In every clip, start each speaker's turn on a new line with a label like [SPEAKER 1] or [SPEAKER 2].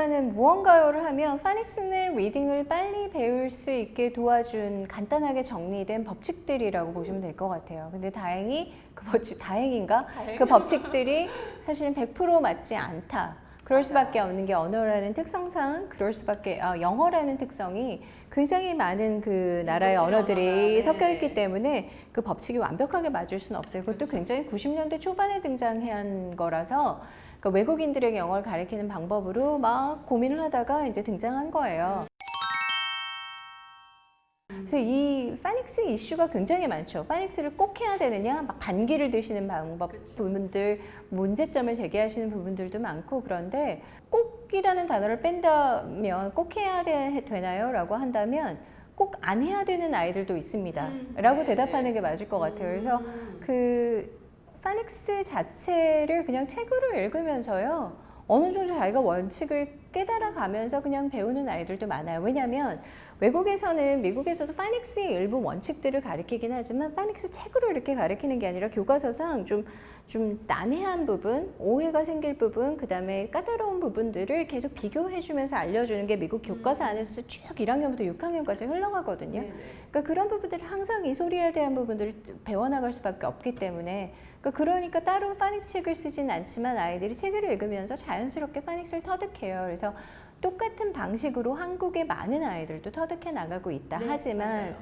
[SPEAKER 1] 일단은 무언가요를 하면 파닉스는 리딩을 빨리 배울 수 있게 도와준 간단하게 정리된 법칙들이라고 보시면 될 것 같아요. 근데 다행히 다행인가? 그 법칙들이 사실은 100% 맞지 않다. 그럴 수밖에 없는 게 언어라는 특성상 영어라는 특성이 굉장히 많은 그 나라의 언어들이 섞여 있기 때문에 그 법칙이 완벽하게 맞을 수는 없어요. 그것도 굉장히 90년대 초반에 등장한 거라서 그 외국인들에게 영어를 가르치는 방법으로 막 고민을 하다가 이제 등장한 거예요. 그래서 이 파닉스 이슈가 굉장히 많죠. 파닉스를 꼭 해야 되느냐, 막 반기를 드시는 부분들, 문제점을 제기하시는 부분들도 많고, 그런데 꼭이라는 단어를 뺀다면 꼭 해야 되나요? 라고 한다면 꼭 안 해야 되는 아이들도 있습니다. 라고 대답하는 게 맞을 것 같아요. 그래서 그 파닉스 자체를 그냥 책으로 읽으면서요, 어느 정도 자기가 원칙을 깨달아가면서 그냥 배우는 아이들도 많아요. 왜냐하면 외국에서는, 미국에서도 파닉스의 일부 원칙들을 가르치긴 하지만 파닉스 책으로 이렇게 가르치는 게 아니라 교과서상 좀 난해한 부분, 오해가 생길 부분, 그 다음에 까다로운 부분들을 계속 비교해주면서 알려주는 게 미국 교과서 안에서 쭉 1학년부터 6학년까지 흘러가거든요. 그러니까 그런 부분들을 항상 이 소리에 대한 부분들을 배워나갈 수밖에 없기 때문에, 그러니까 따로 파닉스 책을 쓰진 않지만 아이들이 책을 읽으면서 자연스럽게 파닉스를 터득해요. 그래서 똑같은 방식으로 한국의 많은 아이들도 터득해 나가고 있다. 하지만
[SPEAKER 2] 맞아요.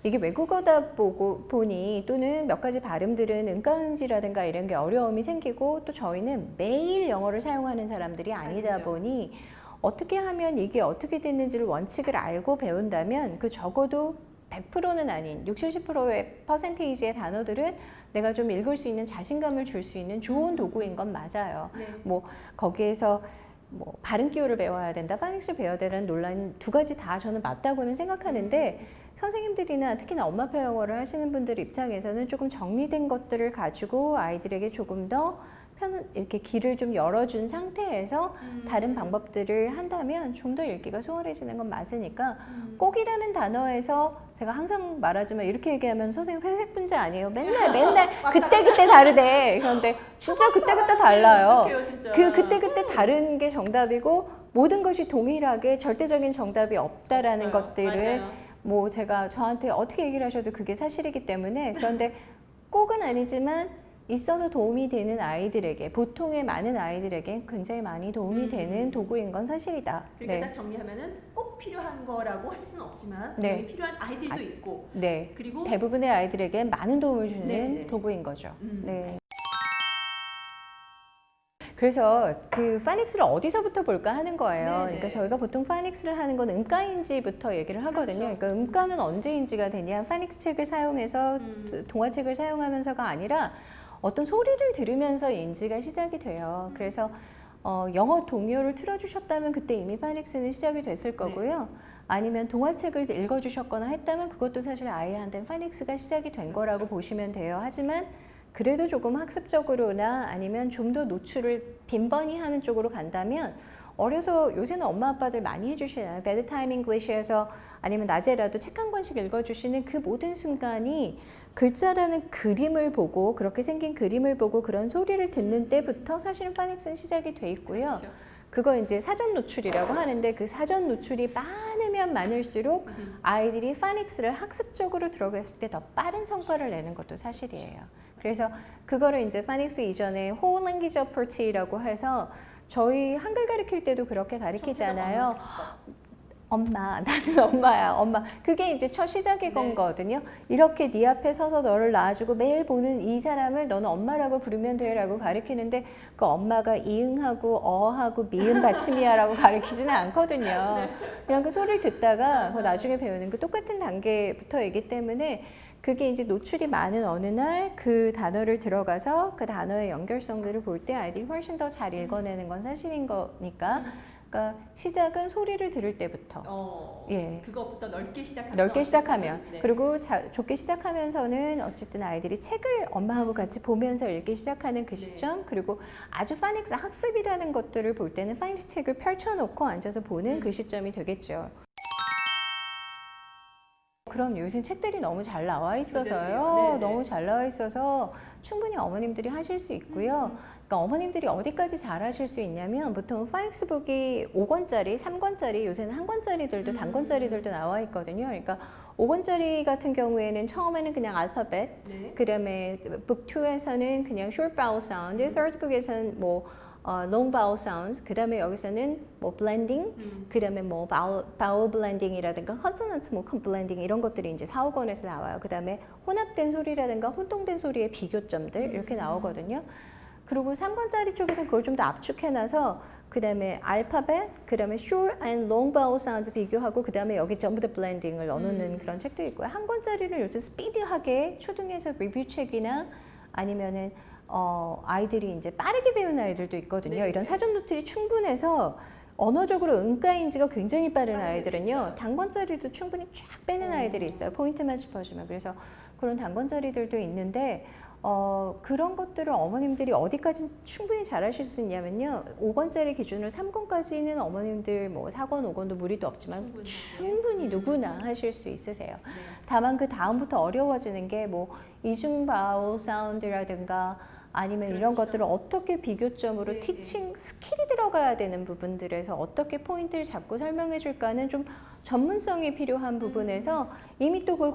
[SPEAKER 1] 이게 외국어다 보니 또는 몇 가지 발음들은 음가음지라든가 이런 게 어려움이 생기고, 또 저희는 매일 영어를 사용하는 사람들이 아니다 보니 어떻게 하면 이게 어떻게 됐는지를 원칙을 알고 배운다면 그 적어도 100%는 아닌 60, 70%의 퍼센테이지의 단어들은 내가 좀 읽을 수 있는 자신감을 줄 수 있는 좋은 도구인 건 맞아요. 뭐 거기에서 뭐 발음 기호를 배워야 된다, 파닉스를 배워야 되는 논란 두 가지 다 저는 맞다고는 생각하는데, 선생님들이나 특히나 엄마표 영어를 하시는 분들 입장에서는 조금 정리된 것들을 가지고 아이들에게 조금 더 이렇게 길을 좀 열어준 상태에서 다른 방법들을 한다면 좀 더 읽기가 수월해지는 건 맞으니까, 꼭이라는 단어에서 제가 항상 말하지만 이렇게 얘기하면 선생님 회색 분자 아니에요? 맨날 그때 다르대. 그런데 진짜 그때 달라요. 그때 다른 게 정답이고, 모든 것이 동일하게 절대적인 정답이 없다라는 것들을 뭐 제가 저한테 어떻게 얘기를 하셔도 그게 사실이기 때문에, 그런데 꼭은 아니지만 있어서 도움이 되는 아이들에게, 보통의 많은 아이들에게 굉장히 많이 도움이 되는 도구인 건 사실이다.
[SPEAKER 2] 그러니까 딱 정리하면은 꼭 필요한 거라고 할 수는 없지만 필요한 아이들도 있고, 그리고
[SPEAKER 1] 대부분의 아이들에게 많은 도움을 주는 도구인 거죠. 그래서 그 파닉스를 어디서부터 볼까 하는 거예요. 그러니까 저희가 보통 파닉스를 하는 건 음가인지부터 얘기를 하거든요. 그러니까 음가는 언제인지가 되냐, 파닉스 책을 사용해서 동화책을 사용하면서가 아니라 어떤 소리를 들으면서 인지가 시작이 돼요. 그래서 영어 동요를 틀어주셨다면 그때 이미 파닉스는 시작이 됐을 거고요. 아니면 동화책을 읽어주셨거나 했다면 그것도 사실 아이한테는 파닉스가 시작이 된 거라고 보시면 돼요. 하지만 그래도 조금 학습적으로나 아니면 좀 더 노출을 빈번히 하는 쪽으로 간다면, 어려서 요새는 엄마 아빠들 많이 해주시잖아요. 베드타임 잉글리시에서 아니면 낮에라도 책 한 권씩 읽어주시는 그 모든 순간이 글자라는 그림을 보고, 그렇게 생긴 그림을 보고 그런 소리를 듣는 때부터 사실은 파닉스는 시작이 돼 있고요. 그거 이제 사전 노출이라고 하는데, 그 사전 노출이 많으면 많을수록 아이들이 파닉스를 학습적으로 들어갔을 때 더 빠른 성과를 내는 것도 사실이에요. 그래서 그거를 이제 파닉스 이전에 Whole Language Approach라고 해서, 저희 한글 가르칠 때도 그렇게 가르치잖아요. 엄마, 나는 엄마야, 엄마. 그게 이제 첫 시작의 거거든요. 이렇게 네 앞에 서서 너를 낳아주고 매일 보는 이 사람을 너는 엄마라고 부르면 돼 라고 가르치는데, 그 엄마가 이응하고 어하고 미음 받침이야 라고 가르치지는 않거든요. 그냥 그 소리를 듣다가 나중에 배우는 그 똑같은 단계부터이기 때문에, 그게 이제 노출이 많은 어느 날 그 단어를 들어가서 그 단어의 연결성들을 볼 때 아이들이 훨씬 더 잘 읽어내는 건 사실인 거니까, 그러니까 시작은 소리를 들을 때부터,
[SPEAKER 2] 그것부터
[SPEAKER 1] 넓게 시작하면 그리고 좋게 시작하면서는 어쨌든 아이들이 책을 엄마하고 같이 보면서 읽기 시작하는 그 시점, 그리고 아주 파닉스 학습이라는 것들을 볼 때는 파닉스 책을 펼쳐놓고 앉아서 보는 그 시점이 되겠죠. 그럼 요새 책들이 너무 잘 나와 있어서요.
[SPEAKER 2] 네네.
[SPEAKER 1] 너무 잘 나와 있어서 충분히 어머님들이 하실 수 있고요. 그러니까 어머님들이 어디까지 잘 하실 수 있냐면 보통 파닉스북이 5권짜리, 3권짜리, 요새는 한 권짜리들도 단권짜리들도 나와 있거든요. 그러니까 5권짜리 같은 경우에는 처음에는 그냥 알파벳,
[SPEAKER 2] 네.
[SPEAKER 1] 그다음에 북 2에서는 그냥 short vowel sound, third book에서는 뭐 long vowel sounds, 그다음에 여기서는 뭐 blending, 그다음에 뭐 vowel blending이라든가 consonant smoke blending 이런 것들이 이제 4, 5권에서 나와요. 그다음에 혼합된 소리라든가 혼동된 소리의 비교점들 이렇게 나오거든요. 그리고 3권짜리 쪽에서 그걸 좀 더 압축해놔서 그다음에 알파벳, 그다음에 short and long vowel sounds 비교하고 그다음에 여기 전부 다 blending을 넣어놓는 그런 책도 있고요. 한 권짜리는 요새 스피디하게 초등에서 리뷰 책이나 아니면은 아이들이 이제 빠르게 배우는 아이들도 있거든요.
[SPEAKER 2] 네.
[SPEAKER 1] 이런 사전 노트들이 충분해서 언어적으로 응가인지가 굉장히 빠른
[SPEAKER 2] 빠른
[SPEAKER 1] 아이들은요.
[SPEAKER 2] 있어요.
[SPEAKER 1] 단권짜리도 충분히 쫙 빼는 아이들이 있어요. 포인트만 짚어주면. 그래서 그런 단권짜리들도 있는데 그런 것들을 어머님들이 어디까지 충분히 잘하실 수 있냐면요. 5권짜리 기준으로 3권까지는 어머님들 뭐 4권, 5권도 무리도 없지만 충분히 누구나 하실 수 있으세요.
[SPEAKER 2] 네.
[SPEAKER 1] 다만 그 다음부터 어려워지는 게 뭐 이중 바울 사운드라든가 아니면 이런
[SPEAKER 2] 그렇죠.
[SPEAKER 1] 것들을 어떻게 비교점으로
[SPEAKER 2] 네,
[SPEAKER 1] 티칭 스킬이 들어가야 되는 부분들에서 어떻게 포인트를 잡고 설명해 줄까는 좀 전문성이 필요한 부분에서 이미 또 그걸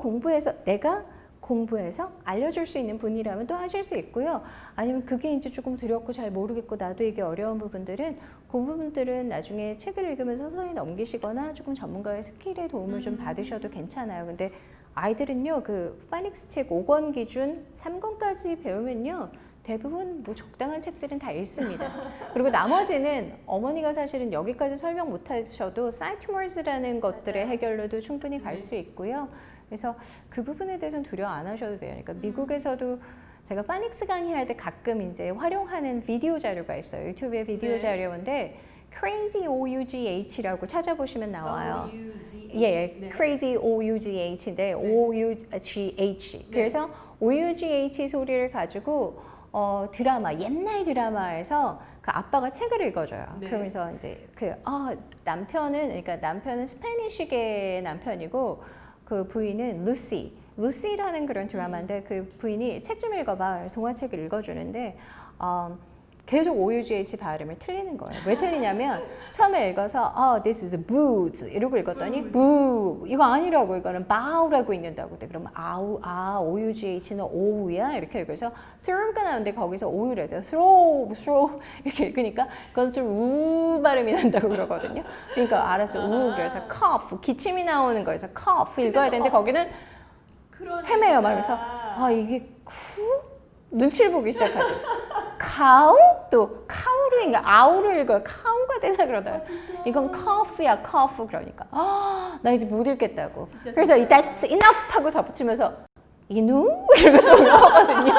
[SPEAKER 1] 공부해서 알려줄 수 있는 분이라면 또 하실 수 있고요. 아니면 그게 이제 조금 두렵고 잘 모르겠고 나도 이게 어려운 부분들은 그 부분들은 나중에 책을 읽으면서 서서히 넘기시거나 조금 전문가의 스킬의 도움을 좀 받으셔도 괜찮아요. 근데 아이들은요, 그 파닉스 책 5권 기준 3권까지 배우면요, 대부분 뭐 적당한 책들은 다 읽습니다. 그리고 나머지는 어머니가 사실은 여기까지 설명 못 하셔도 사이트워즈라는 것들의 해결로도 충분히 갈 수 있고요. 그래서 그 부분에 대해서는 두려워 안 하셔도 돼요. 그러니까 미국에서도 제가 파닉스 강의할 때 가끔 이제 활용하는 비디오 자료가 있어요. 유튜브에 비디오
[SPEAKER 2] 네.
[SPEAKER 1] 자료인데 Crazy OUGH라고 찾아보시면 나와요.
[SPEAKER 2] OUGH.
[SPEAKER 1] 예,
[SPEAKER 2] 네.
[SPEAKER 1] Crazy OUGH인데 OUGH.
[SPEAKER 2] 네.
[SPEAKER 1] 그래서 OUGH 소리를 가지고 드라마, 옛날 드라마에서 그 아빠가 책을 읽어줘요.
[SPEAKER 2] 네.
[SPEAKER 1] 그러면서 이제 남편은 스페니쉬계 남편이고 그 부인은 루시라는 그런 드라마인데 그 부인이 책 좀 읽어봐. 동화책을 읽어주는데 계속 OUGH 발음을 틀리는 거예요. 왜 틀리냐면 처음에 읽어서 this is booze 이러고 읽었더니 boo 이거 아니라고 이거는 bow라고 읽는다고. 그러면 OUGH는 오우야 이렇게 읽어서 throw가 나오는데 거기서 오우래 돼요. throw 이렇게 읽으니까 그건 우 발음이 난다고 그러거든요. 그러니까 알았어 우 그래서 cough 기침이 나오는 거에서 cough 읽어야 되는데 거기는 헤매요 말하면서 이게 눈치를 보기 시작하죠. 카우? 또 카우로 읽어 아우로 읽어요. 카우가 되나 그러더라고요. 이건 커프야 커프 그러니까 나 이제 못 읽겠다고. 그래서 that's enough 하고 덧붙이면서 이누? 이러고 또 나오거든요.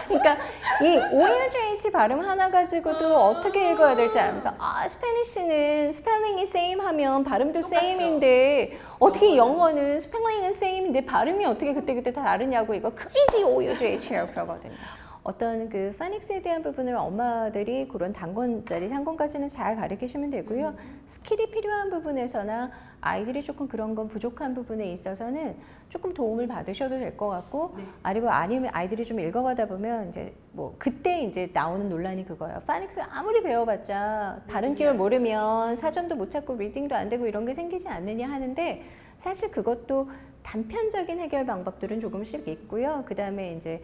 [SPEAKER 1] 그러니까 이 OUGH 발음 하나 가지고도 어떻게 읽어야 될지 알면서 스페니쉬는 스펠링이 same 하면 발음도 same인데 어떻게 영어는 스펠링은 same인데 발음이 어떻게 그때그때 다 다르냐고 이거 crazy OUGH라고 그러거든요. 어떤 그 파닉스에 대한 부분을 엄마들이 그런 단권짜리 3권까지는 잘 가르치시면 되고요. 스킬이 필요한 부분에서나 아이들이 조금 그런 건 부족한 부분에 있어서는 조금 도움을 받으셔도 될 것 같고, 아니면 아이들이 좀 읽어가다 보면 이제 뭐 그때 이제 나오는 논란이 그거예요. 파닉스를 아무리 배워봤자 발음기를 모르면 사전도 못 찾고 리딩도 안 되고 이런 게 생기지 않느냐 하는데 사실 그것도 단편적인 해결 방법들은 조금씩 있고요. 그 다음에 이제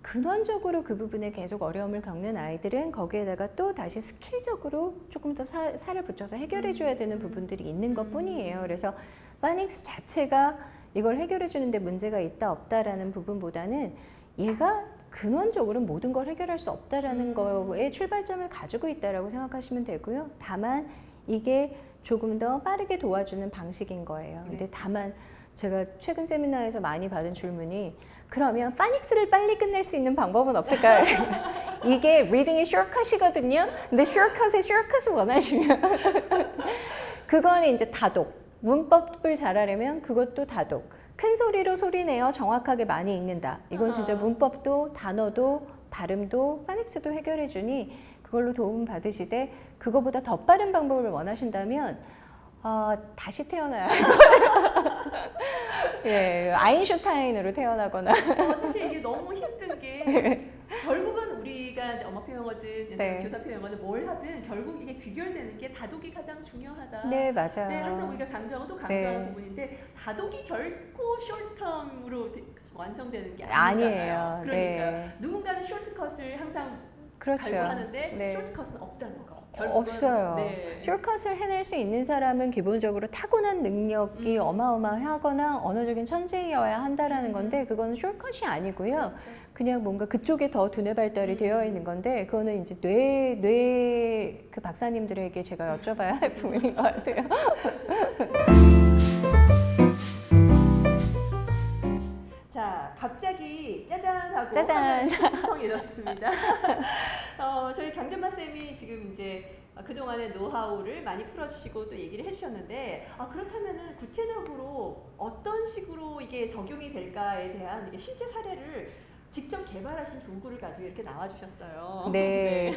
[SPEAKER 1] 근원적으로 그 부분에 계속 어려움을 겪는 아이들은 거기에다가 또 다시 스킬적으로 조금 더 살을 붙여서 해결해 줘야 되는 부분들이 있는 것 뿐이에요. 그래서 파닉스 자체가 이걸 해결해 주는데 문제가 있다 없다라는 부분보다는 얘가 근원적으로 모든 걸 해결할 수 없다라는 거에 출발점을 가지고 있다라고 생각하시면 되고요. 다만 이게 조금 더 빠르게 도와주는 방식인 거예요. 근데 다만 제가 최근 세미나에서 많이 받은 질문이 그러면 파닉스를 빨리 끝낼 수 있는 방법은 없을까요? 이게 리딩이 숏컷이거든요. 근데 숏컷을 원하시면 그거는 이제 다독. 문법을 잘하려면 그것도 다독. 큰 소리로 소리내어 정확하게 많이 읽는다. 이건 진짜 문법도 단어도 발음도 파닉스도 해결해 주니 그걸로 도움 받으시되 그거보다 더 빠른 방법을 원하신다면 다시 태어나야 할 거예요. 예, 아인슈타인으로 태어나거나.
[SPEAKER 2] 사실 이게 너무 힘든 게 결국은 우리가 이제 엄마표 영어든
[SPEAKER 1] 네.
[SPEAKER 2] 교사표 영어든 뭘 하든 결국 이게 귀결되는 게 다독이 가장 중요하다.
[SPEAKER 1] 네, 맞아요.
[SPEAKER 2] 네, 항상 우리가 강조하고 또 강조하는
[SPEAKER 1] 네.
[SPEAKER 2] 부분인데 다독이 결코 숏텀으로 완성되는 게
[SPEAKER 1] 아니에요.
[SPEAKER 2] 아니잖아요. 그러니까
[SPEAKER 1] 네.
[SPEAKER 2] 누군가는 쇼트컷을 항상
[SPEAKER 1] 그렇죠.
[SPEAKER 2] 갈구하는데
[SPEAKER 1] 네.
[SPEAKER 2] 쇼트컷은 없다는 거. 결국은,
[SPEAKER 1] 없어요.
[SPEAKER 2] 네.
[SPEAKER 1] 숏컷을 해낼 수 있는 사람은 기본적으로 타고난 능력이 어마어마하거나 언어적인 천재여야 한다라는 건데 그거는 숏컷이 아니고요.
[SPEAKER 2] 그렇죠.
[SPEAKER 1] 그냥 뭔가 그쪽에 더 두뇌 발달이 되어 있는 건데 그거는 이제 뇌 그 박사님들에게 제가 여쭤봐야 할 부분인 것 같아요.
[SPEAKER 2] 자, 갑자기 짜잔하고
[SPEAKER 1] 짜잔.
[SPEAKER 2] 풍성해졌습니다. 저희 강전마 쌤이 지금 이제 그동안의 노하우를 많이 풀어주시고 또 얘기를 해주셨는데 그렇다면은 구체적으로 어떤 식으로 이게 적용이 될까에 대한 이게 실제 사례를 직접 개발하신 교구를 가지고 이렇게 나와주셨어요.
[SPEAKER 1] 네.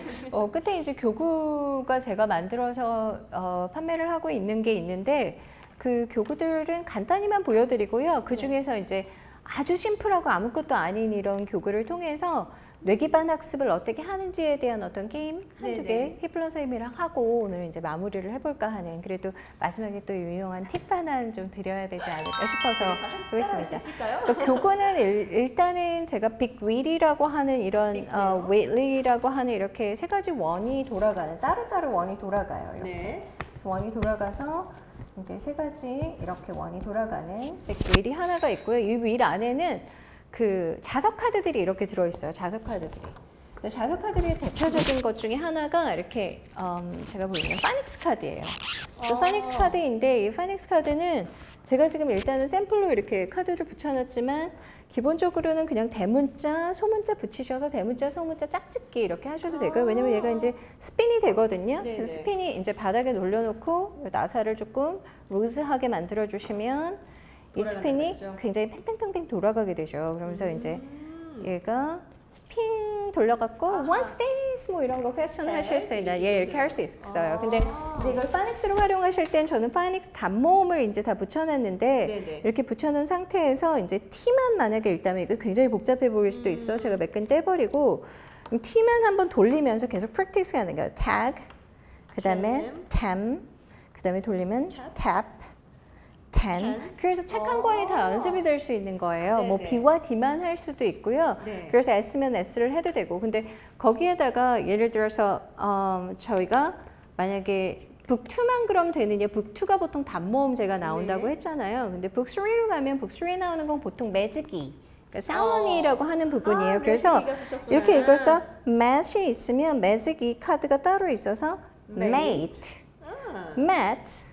[SPEAKER 1] 끝에 이제 교구가 제가 만들어서 판매를 하고 있는 게 있는데 그 교구들은 간단히만 보여드리고요. 그 중에서 이제 아주 심플하고 아무것도 아닌 이런 교구를 통해서 뇌 기반 학습을 어떻게 하는지에 대한 어떤 게임 한두 개 히플러 선생님이랑 하고 오늘 이제 마무리를 해볼까 하는 그래도 마지막에 또 유용한 팁 하나 좀 드려야 되지 않을까 싶어서 보겠습니다. 그 교구는 일단은 제가 빅윌이라고 하는 이런 웨이리라고 하는 이렇게 세 가지 원이 돌아가는 따로따로 원이 돌아가요. 이렇게.
[SPEAKER 2] 네.
[SPEAKER 1] 원이 돌아가서 이제 세 가지 이렇게 원이 돌아가는 윌이 하나가 있고요. 이 윌 안에는 그 자석 카드들이 이렇게 들어있어요. 자석 카드들이. 자석 카드의 대표적인 것 중에 하나가 이렇게 제가 보기에는 파닉스 카드예요. 파닉스 카드인데 이 파닉스 카드는 제가 지금 일단은 샘플로 이렇게 카드를 붙여놨지만 기본적으로는 그냥 대문자, 소문자 붙이셔서 대문자, 소문자 짝짓기 이렇게 하셔도 되고요. 왜냐면 얘가 이제 스핀이 되거든요.
[SPEAKER 2] 네네.
[SPEAKER 1] 그래서 스핀이 이제 바닥에 놀려놓고 나사를 조금 루즈하게 만들어주시면 이 스핀이
[SPEAKER 2] 거죠.
[SPEAKER 1] 굉장히 팽팽팽팽 돌아가게 되죠. 그러면서 이제 얘가 핑 돌려갖고 What's this? 뭐 이런 거 퀘스천 하실 수 있나? 예, 이렇게 할 수 있어요. 근데 이제 이걸 파닉스로 활용하실 땐 저는 파닉스 단모음을 이제 다 붙여놨는데
[SPEAKER 2] 네네.
[SPEAKER 1] 이렇게 붙여놓은 상태에서 이제 T만 만약에 일단은 이거 굉장히 복잡해 보일 수도 있어. 제가 몇 근 떼버리고 T만 한번 돌리면서 계속 프랙티스 하는 거예요. tag, 그 다음에 tem, 그 다음에 돌리면 tap, ten. 그래서 책 한 권이 다 연습이 될 수 있는 거예요. 뭐
[SPEAKER 2] 네네.
[SPEAKER 1] B와 D만 할 수도 있고요.
[SPEAKER 2] 네.
[SPEAKER 1] 그래서 S면 S를 해도 되고. 근데 거기에다가 예를 들어서 저희가 만약에 북2만 그럼 되느냐. 북2가 보통 단모음제가 나온다고
[SPEAKER 2] 네.
[SPEAKER 1] 했잖아요. 근데 북3로 가면 북3에 나오는 건 보통 매직이. 그러니까 사원이라고 하는 부분이에요. 그래서 이렇게 읽어서 mat이 있으면 매직이 카드가 따로 있어서 mate, mat,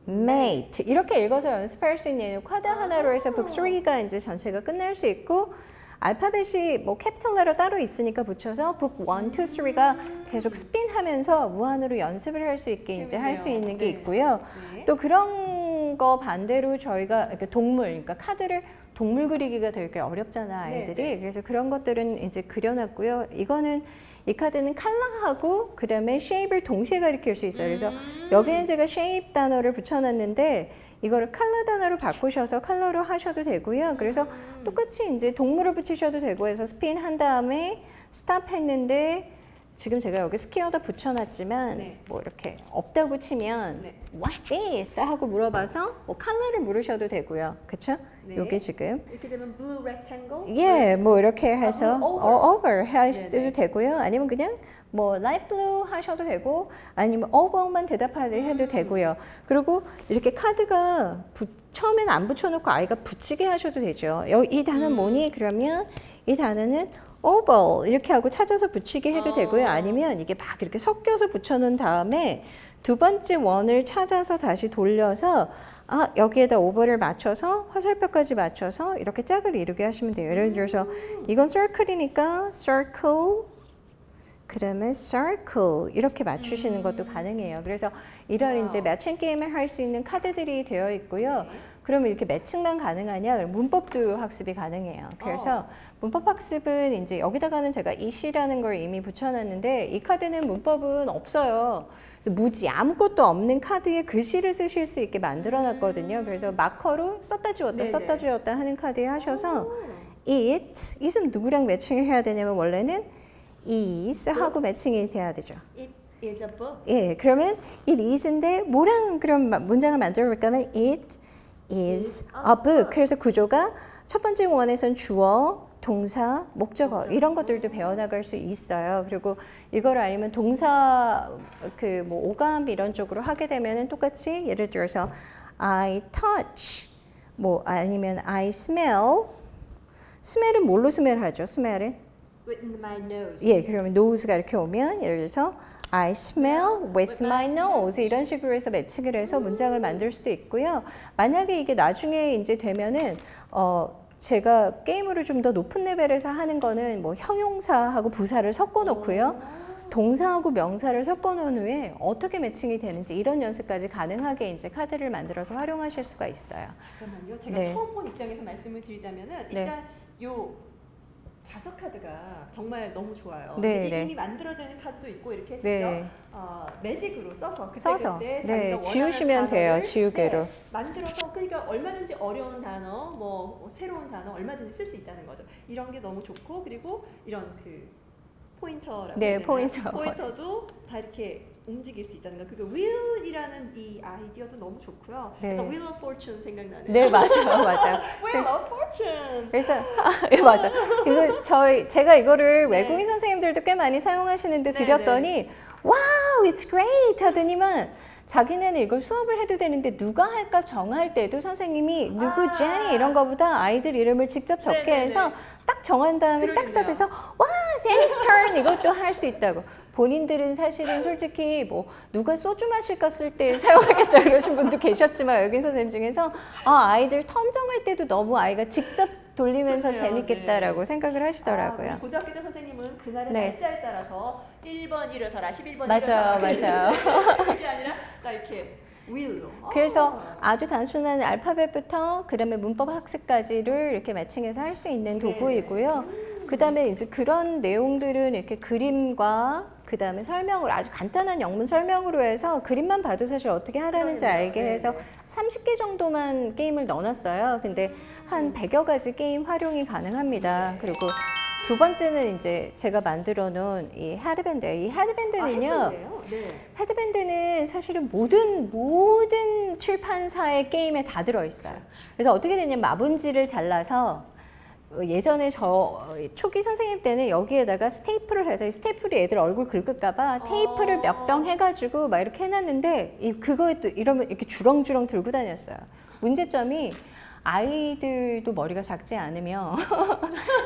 [SPEAKER 1] mate 이렇게 읽어서 연습할 수 있는 카드 하나로 해서 북3가 이제 전체가 끝날 수 있고 알파벳이 뭐 캐피탈 레터 따로 있으니까 붙여서 북 1, 2, 3가 계속 스핀하면서 무한으로 연습을 할 수 있게 이제 할 수 있는 게
[SPEAKER 2] 네.
[SPEAKER 1] 있고요.
[SPEAKER 2] 네.
[SPEAKER 1] 또 그런 거 반대로 저희가 이렇게 동물, 그러니까 카드를 동물 그리기가 되게 어렵잖아 아이들이.
[SPEAKER 2] 네.
[SPEAKER 1] 그래서 그런 것들은 이제 그려놨고요. 이거는 이 카드는 컬러하고 그 다음에 쉐입을 동시에 가리킬 수 있어요. 그래서 여기는 제가 쉐입 단어를 붙여놨는데 이거를 컬러 단어로 바꾸셔서 컬러로 하셔도 되고요. 그래서 똑같이 이제 동물을 붙이셔도 되고 해서 스핀 한 다음에 스탑 했는데 지금 제가 여기 스퀘어다 붙여놨지만
[SPEAKER 2] 네.
[SPEAKER 1] 뭐 이렇게 없다고 치면
[SPEAKER 2] 네.
[SPEAKER 1] What's this? 하고 물어봐서 뭐 컬러를 물으셔도 되고요. 그쵸?
[SPEAKER 2] 네.
[SPEAKER 1] 요게 지금
[SPEAKER 2] 이렇게 되면 blue rectangle.
[SPEAKER 1] 예, 뭐 이렇게 해서 over 하셔도
[SPEAKER 2] 네네.
[SPEAKER 1] 되고요. 아니면 그냥 뭐 light blue 하셔도 되고 아니면 over만 해도 되고요. 그리고 이렇게 카드가 처음에는 안 붙여놓고 아이가 붙이게 하셔도 되죠. 이 단어는 뭐니? 그러면 이 단어는 oval 이렇게 하고 찾아서 붙이게 해도 되고요. 아니면 이게 막 이렇게 섞여서 붙여놓은 다음에 두 번째 원을 찾아서 다시 돌려서 여기에다 오버를 맞춰서 화살표까지 맞춰서 이렇게 짝을 이루게 하시면 돼요. 예를 들어서 이건 circle이니까 circle 그러면 circle 이렇게 맞추시는 것도 가능해요. 그래서 이런 이제 매칭 게임을 할 수 있는 카드들이 되어 있고요. 그러면 이렇게 매칭만 가능하냐? 문법도 학습이 가능해요. 그래서 문법 학습은 이제 여기다가는 제가 이시라는 걸 이미 붙여놨는데 이 카드는 문법은 없어요. 그래서 무지 아무것도 없는 카드에 글씨를 쓰실 수 있게 만들어놨거든요. 그래서 마커로 썼다 지웠다
[SPEAKER 2] 네네.
[SPEAKER 1] 썼다 지웠다 하는 카드에 하셔서
[SPEAKER 2] 오.
[SPEAKER 1] it은 누구랑 매칭을 해야 되냐면 원래는 is 하고 매칭이 돼야 되죠.
[SPEAKER 2] It is a book.
[SPEAKER 1] 예, 그러면 it is인데 뭐랑 그럼 문장을 만들어 볼까면 it is a book. 그래서 구조가 첫 번째 원에선 주어, 동사, 목적어 이런 것들도 배워나갈 수 있어요. 그리고 이걸 아니면 동사 그 뭐 오감 이런 쪽으로 하게 되면은 똑같이 예를 들어서 I touch 뭐 아니면 I smell. 스멜은 뭘로 스멜하죠? 스멜은
[SPEAKER 2] With my nose.
[SPEAKER 1] 예, 그러면 nose가 이렇게 오면 예를 들어서 I smell with my nose 이런 식으로 해서 매칭을 해서 문장을 만들 수도 있고요. 만약에 이게 나중에 이제 되면은 제가 게임으로 좀 더 높은 레벨에서 하는 거는 뭐 형용사하고 부사를 섞어 놓고요. 동사하고 명사를 섞어 놓은 후에 어떻게 매칭이 되는지 이런 연습까지 가능하게 이제 카드를 만들어서 활용하실 수가 있어요.
[SPEAKER 2] 잠깐만요. 제가
[SPEAKER 1] 네.
[SPEAKER 2] 처음 본 입장에서 말씀을 드리자면은
[SPEAKER 1] 네.
[SPEAKER 2] 일단 요 자석 카드가 정말 너무 좋아요.
[SPEAKER 1] 네,
[SPEAKER 2] 근데
[SPEAKER 1] 네.
[SPEAKER 2] 이미 만들어져 있는 카드도 있고 이렇게 해서
[SPEAKER 1] 네.
[SPEAKER 2] 매직으로 써서 그때
[SPEAKER 1] 써서
[SPEAKER 2] 그때
[SPEAKER 1] 네,
[SPEAKER 2] 자기가 원하는
[SPEAKER 1] 지우시면 돼요.
[SPEAKER 2] 단어를,
[SPEAKER 1] 지우개로.
[SPEAKER 2] 네, 만들어서 그러니까 얼마든지 어려운 단어, 뭐 새로운 단어 얼마든지 쓸 수 있다는 거죠. 이런 게 너무 좋고 그리고 이런 그 포인터라고
[SPEAKER 1] 네,
[SPEAKER 2] 해야 되나요?
[SPEAKER 1] 포인터.
[SPEAKER 2] 포인터도 다 이렇게 움직일 수 있다는 거. 그리고 wheel이라는 이 아이디어도 너무 좋고요.
[SPEAKER 1] 네.
[SPEAKER 2] 약간 wheel of fortune 생각나네요.
[SPEAKER 1] 네, 맞아요. 맞아요.
[SPEAKER 2] wheel of fortune.
[SPEAKER 1] 그래서 예, 맞아. 이거 제가 이거를
[SPEAKER 2] 네.
[SPEAKER 1] 외국인 선생님들도 꽤 많이 사용하시는데
[SPEAKER 2] 네,
[SPEAKER 1] 드렸더니 와우, it's great 하더니만 자기네는 이걸 수업을 해도 되는데 누가 할까 정할 때도 선생님이 누구 제니 이런 거보다 아이들 이름을 직접 적게
[SPEAKER 2] 네네네.
[SPEAKER 1] 해서 딱 정한 다음에 딱
[SPEAKER 2] 그러겠네요.
[SPEAKER 1] 삽해서 와, 제니's turn 이것도 할 수 있다고. 본인들은 사실은 솔직히 뭐 누가 소주 마실까 쓸 때 사용하겠다 그러신 분도 계셨지만 외국인 선생님 중에서 아이들 턴 정할 때도 너무 아이가 직접 돌리면서
[SPEAKER 2] 좋네요.
[SPEAKER 1] 재밌겠다라고 생각을 하시더라고요.
[SPEAKER 2] 우리 고등학교 때 선생님은 그날의
[SPEAKER 1] 네.
[SPEAKER 2] 날짜에 따라서 1번 일어서라, 11번
[SPEAKER 1] 맞아요,
[SPEAKER 2] 일어서라.
[SPEAKER 1] 맞아요.
[SPEAKER 2] 그게 아니라 딱 이렇게 wheel로.
[SPEAKER 1] 그래서 아주 단순한 알파벳부터 그다음에 문법 학습까지를 이렇게 매칭해서 할 수 있는 도구이고요. 그다음에 이제 그런 내용들은 이렇게 그림과 그다음에 설명으로 아주 간단한 영문 설명으로 해서 그림만 봐도 사실 어떻게 하라는지
[SPEAKER 2] 그러네요.
[SPEAKER 1] 알게
[SPEAKER 2] 네,
[SPEAKER 1] 해서
[SPEAKER 2] 네.
[SPEAKER 1] 30개 정도만 게임을 넣어놨어요. 근데 한 100여 가지 게임 활용이 가능합니다. 그리고 두 번째는 이제 제가 만들어 놓은 이 헤드밴드예요. 이 헤드밴드는요.
[SPEAKER 2] 헤드밴드예요? 네.
[SPEAKER 1] 헤드밴드는 사실은 모든 출판사의 게임에 다 들어있어요. 그래서 어떻게 되냐면 마분지를 잘라서 예전에 저 초기 선생님 때는 여기에다가 스테이플을 해서 이 스테이플이 애들 얼굴 긁을까봐 테이프를 몇 병 해가지고 막 이렇게 해놨는데 그거에 또 이러면 이렇게 주렁주렁 들고 다녔어요. 문제점이 아이들도 머리가 작지 않으면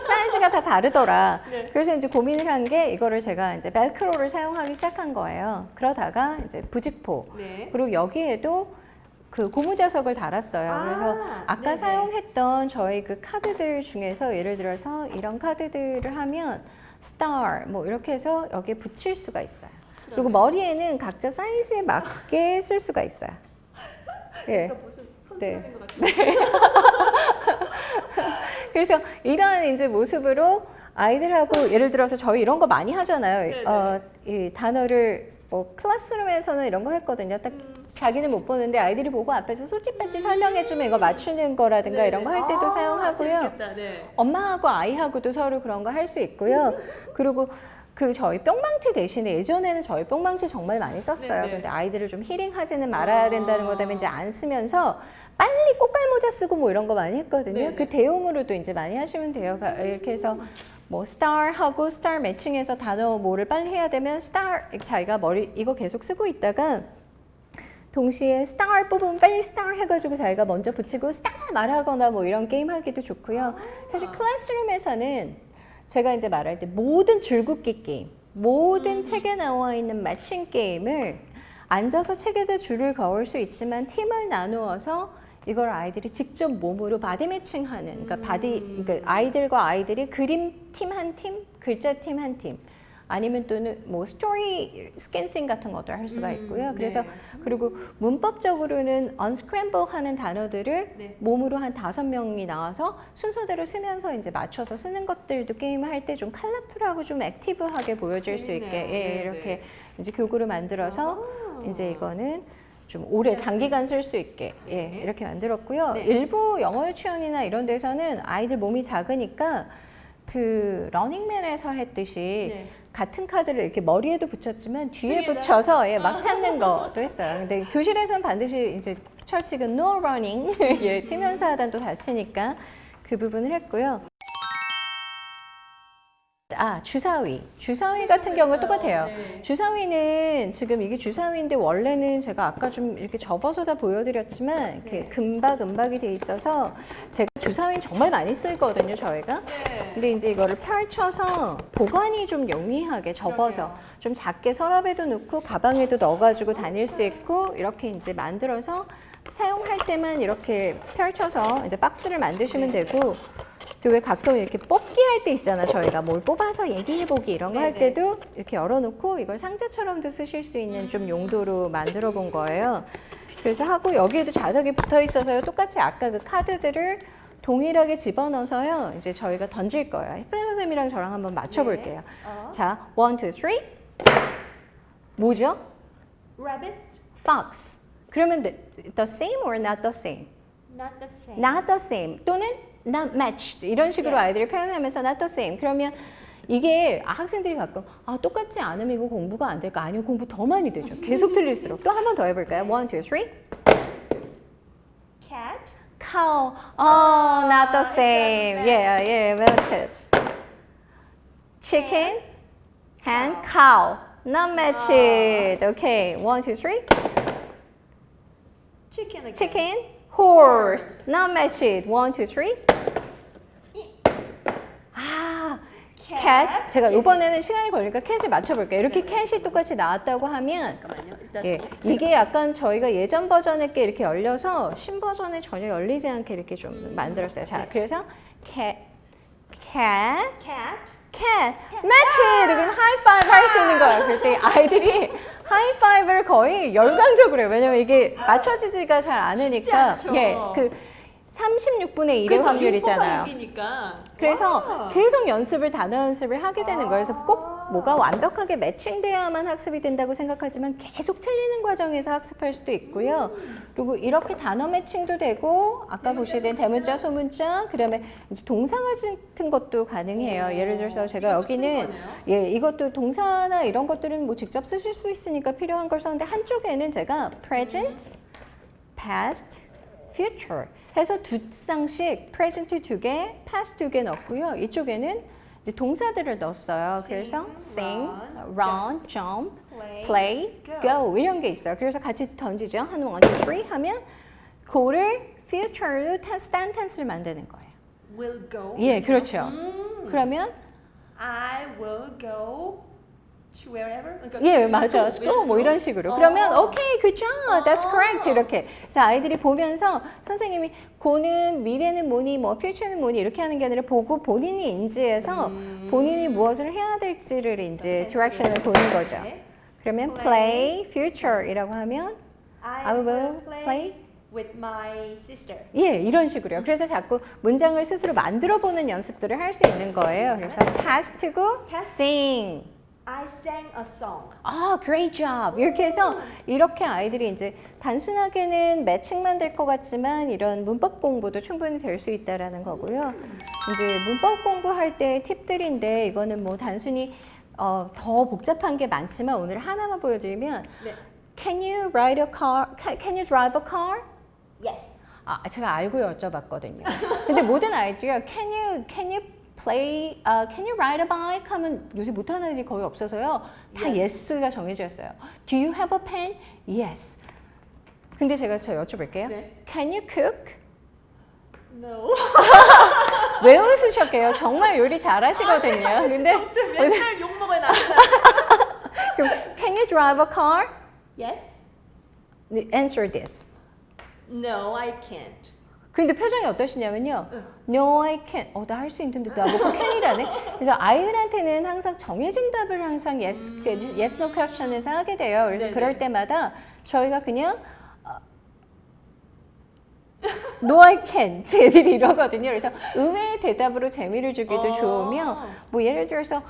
[SPEAKER 1] 사이즈가 다 다르더라.
[SPEAKER 2] 네.
[SPEAKER 1] 그래서 이제 고민을 한 게 이거를 제가 이제 벨크로를 사용하기 시작한 거예요. 그러다가 이제 부직포
[SPEAKER 2] 네.
[SPEAKER 1] 그리고 여기에도 그 고무자석을 달았어요. 그래서 아까
[SPEAKER 2] 네네.
[SPEAKER 1] 사용했던 저희 그 카드들 중에서 예를 들어서 이런 카드들을 하면 star 뭐 이렇게 해서 여기에 붙일 수가 있어요. 그리고 머리에는 각자 사이즈에 맞게 쓸 수가 있어요. 예.
[SPEAKER 2] 그러니까 무슨 선수가
[SPEAKER 1] 네.
[SPEAKER 2] 된 것 같아요.
[SPEAKER 1] 그래서 이런 이제 모습으로 아이들하고 예를 들어서 저희 이런 거 많이 하잖아요.
[SPEAKER 2] 네네.
[SPEAKER 1] 이 단어를 뭐 클래스룸에서는 이런 거 했거든요. 딱 자기는 못 보는데 아이들이 보고 앞에서 솔직히 설명해주면 이거 맞추는 거라든가
[SPEAKER 2] 네네.
[SPEAKER 1] 이런 거 할 때도 사용하고요.
[SPEAKER 2] 재밌겠다. 네.
[SPEAKER 1] 엄마하고 아이하고도 서로 그런 거 할 수 있고요. 그리고 그 저희 뿅망치 대신에 예전에는 저희 뿅망치 정말 많이 썼어요.
[SPEAKER 2] 네네.
[SPEAKER 1] 근데 아이들을 좀 힐링하지는 말아야 된다는 것 때문에 이제 안 쓰면서 빨리 꽃갈모자 쓰고 뭐 이런 거 많이 했거든요.
[SPEAKER 2] 네네.
[SPEAKER 1] 그 대용으로도 이제 많이 하시면 돼요. 이렇게 해서 뭐 star하고 star 매칭해서 단어 뭐를 빨리 해야 되면 star 자기가 머리 이거 계속 쓰고 있다가 동시에 star 뽑으면 빨리 star 해가지고 자기가 먼저 붙이고 star 말하거나 뭐 이런 게임 하기도 좋고요. 사실 클래스룸에서는 제가 이제 말할 때 모든 줄긋기 게임, 모든 책에 나와 있는 맞힌 게임을 앉아서 책에다 줄을 그을 수 있지만 팀을 나누어서 이걸 아이들이 직접 몸으로 바디 매칭하는, 그러니까 아이들과 아이들이 그림 팀 한 팀, 글자 팀 한 팀, 아니면 또는 뭐 스토리 스캔싱 같은 것도 할 수가 있고요. 그래서
[SPEAKER 2] 네.
[SPEAKER 1] 그리고 문법적으로는 unscramble 하는 단어들을
[SPEAKER 2] 네.
[SPEAKER 1] 몸으로 한 5명이 나와서 순서대로 쓰면서 이제 맞춰서 쓰는 것들도 게임을 할 때 좀 컬러풀하고 좀 액티브하게 보여질 수 있게
[SPEAKER 2] 재밌네요.
[SPEAKER 1] 예,
[SPEAKER 2] 네,
[SPEAKER 1] 이렇게
[SPEAKER 2] 네.
[SPEAKER 1] 이제 교구를 만들어서
[SPEAKER 2] 아.
[SPEAKER 1] 이제 이거는 좀 오래 장기간 쓸 수 있게 예,
[SPEAKER 2] 네.
[SPEAKER 1] 이렇게 만들었고요.
[SPEAKER 2] 네.
[SPEAKER 1] 일부 영어 유치원이나 이런 데서는 아이들 몸이 작으니까 그 러닝맨에서 했듯이
[SPEAKER 2] 네.
[SPEAKER 1] 같은 카드를 이렇게 머리에도 붙였지만 뒤에
[SPEAKER 2] 등에다?
[SPEAKER 1] 붙여서 예, 막 찾는 것도 했어요. 근데 교실에서는 반드시 이제 철칙은 no running 예, 뛰면서 하단 또 다치니까 그 부분을 했고요. 아, 주사위. 주사위 같은 경우는 똑같아요.
[SPEAKER 2] 네.
[SPEAKER 1] 주사위는 지금 이게 주사위인데 원래는 제가 아까 좀 이렇게 접어서 다 보여드렸지만 이렇게
[SPEAKER 2] 네.
[SPEAKER 1] 금박이 돼 있어서 제가 주사위는 정말 많이 쓰거든요, 저희가.
[SPEAKER 2] 네.
[SPEAKER 1] 근데 이제 이거를 펼쳐서 보관이 좀 용이하게 접어서
[SPEAKER 2] 그러게요.
[SPEAKER 1] 좀 작게 서랍에도 넣고 가방에도 넣어가지고 다닐 수 있고 이렇게 이제 만들어서 사용할 때만 이렇게 펼쳐서 이제 박스를 만드시면 되고 그 왜 가끔 이렇게 뽑기 할 때 있잖아 저희가 뭘 뽑아서 얘기해보기 이런 거 할
[SPEAKER 2] 네네.
[SPEAKER 1] 때도 이렇게 열어놓고 이걸 상자처럼도 쓰실 수 있는 좀 용도로 만들어 본 거예요. 그래서 하고 여기에도 자석이 붙어 있어서요. 똑같이 아까 그 카드들을 동일하게 집어넣어서요. 이제 저희가 던질 거예요. 해프린 선생님이랑 저랑 한번 맞춰볼게요. 자, 1, 2, 3. 뭐죠?
[SPEAKER 2] Rabbit,
[SPEAKER 1] Fox. 그러면 the same or not the same?
[SPEAKER 2] not the same.
[SPEAKER 1] Not the same 또는 not matched 이런 식으로
[SPEAKER 2] Yeah.
[SPEAKER 1] 아이들이 표현하면서 not the same. 그러면 이게 학생들이 가끔 똑같지 않으면 이거 공부가 안 될까? 아니요, 공부 더 많이 되죠. 계속 틀릴수록. 또 한 번 더 해볼까요? 1, 2, 3.
[SPEAKER 2] Cat,
[SPEAKER 1] Cow. Oh, not the
[SPEAKER 2] it
[SPEAKER 1] same.
[SPEAKER 2] doesn't
[SPEAKER 1] Yeah, matched. Chicken, hen, cow. Not matched. Okay, 1, 2, 3.
[SPEAKER 2] chicken again.
[SPEAKER 1] Chicken, horse. Not matched. 1, 2, 3. 아, cat. 제가
[SPEAKER 2] chicken.
[SPEAKER 1] 이번에는 시간이 걸리니까 캣을 맞춰볼게요. 이렇게 캣이 똑같이 나왔다고 하면
[SPEAKER 2] 잠깐만요. 일단
[SPEAKER 1] 예, 이게 약간 저희가 예전 버전에 게 이렇게 열려서 신버전에 전혀 열리지 않게 이렇게 좀 만들었어요. 자, 그래서 cat,
[SPEAKER 2] cat,
[SPEAKER 1] match! 그럼 하이파이브 할 수 있는 거예요. 그럴 때 아이들이 하이파이브를 거의 열광적으로 해요. 왜냐면 이게 맞춰지지가 잘 않으니까.
[SPEAKER 2] 쉽지 않죠.
[SPEAKER 1] 예, 그 36분의 1의
[SPEAKER 2] 그렇죠.
[SPEAKER 1] 확률이잖아요.
[SPEAKER 2] 6이니까.
[SPEAKER 1] 그래서 계속 단어 연습을 하게 되는 거예요. 그래서 꼭 뭐가 완벽하게 매칭돼야만 학습이 된다고 생각하지만 계속 틀리는 과정에서 학습할 수도 있고요. 그리고 이렇게 단어 매칭도 되고 아까 보시던 대문자, 소문자, 그다음에 이제 동사 같은 것도 가능해요. 예를 들어서 제가
[SPEAKER 2] 이것도
[SPEAKER 1] 여기는
[SPEAKER 2] 쓴 거네요?
[SPEAKER 1] 예, 이것도 동사나 이런 것들은 뭐 직접 쓰실 수 있으니까 필요한 걸 썼는데 한쪽에는 제가 present, past, future 해서 두 쌍씩 present 2개, past 2개 넣었고요. 이쪽에는 이제 동사들을 넣었어요. 그래서 sing, run, jump, play, go 이런 게 있어요. 그래서 같이 던지죠. 한 1, 2, 3 하면 go를 future로 stand tense를 만드는 거예요.
[SPEAKER 2] will go.
[SPEAKER 1] 예, 그렇죠. 그러면
[SPEAKER 2] I will go to wherever. 그러니까
[SPEAKER 1] 예,
[SPEAKER 2] 그
[SPEAKER 1] 맞아.
[SPEAKER 2] school,
[SPEAKER 1] school 뭐 이런 식으로. 그러면 okay, good job, that's correct 이렇게. 그래서 아이들이 보면서 선생님이 고는 미래는 뭐니, 뭐 future는 뭐니 이렇게 하는 게 아니라 보고 본인이 인지해서 본인이 무엇을 해야 될지를 이제 디렉션을 보는 거죠.
[SPEAKER 2] 네.
[SPEAKER 1] 그러면 play future이라고 하면
[SPEAKER 2] I will play with my sister.
[SPEAKER 1] 예, 이런 식으로요. 그래서 자꾸 문장을 스스로 만들어 보는 연습들을 할 수 있는 거예요. 그래서 past고 sing.
[SPEAKER 2] I sang a song.
[SPEAKER 1] 아, great job. 이렇게 해서 이렇게 아이들이 이제 단순하게는 매칭만 될 것 같지만 이런 문법 공부도 충분히 될 수 있다라는 거고요. 이제 문법 공부할 때 팁들인데 이거는 뭐 단순히 더 복잡한 게 많지만 오늘 하나만 보여드리면
[SPEAKER 2] 네.
[SPEAKER 1] Can you ride a car? Can you drive a car?
[SPEAKER 2] Yes.
[SPEAKER 1] 아, 제가 알고 여쭤봤거든요. 근데 모든 아이들이 Can you play, can you ride a bike? 하면 요새 못하는 애들이 거의 없어서요. 다 yes가 정해져 있어요. Do you have a pen? Yes. 근데 제가 여쭤볼게요.
[SPEAKER 2] 네.
[SPEAKER 1] Can you cook?
[SPEAKER 2] No.
[SPEAKER 1] 왜 웃으셨게요? 정말 요리 잘하시거든요. 근데
[SPEAKER 2] 맨날 욕 먹어야 나는.
[SPEAKER 1] 그럼 Can you drive a car?
[SPEAKER 2] Yes.
[SPEAKER 1] Answer this.
[SPEAKER 2] No, I can't.
[SPEAKER 1] 그런데 표정이 어떠시냐면요. No, I can't. 나 할 수 있는데 나보고 can이라네. 그래서 아이들한테는 항상 정해진 답을 항상 yes, yes, no question에서 하게 돼요. 그래서
[SPEAKER 2] 네네.
[SPEAKER 1] 그럴 때마다 저희가 그냥 No, I can't. 애들이 이러거든요. 그래서 의외의 대답으로 재미를 주기도 좋으며, 뭐 예를 들어서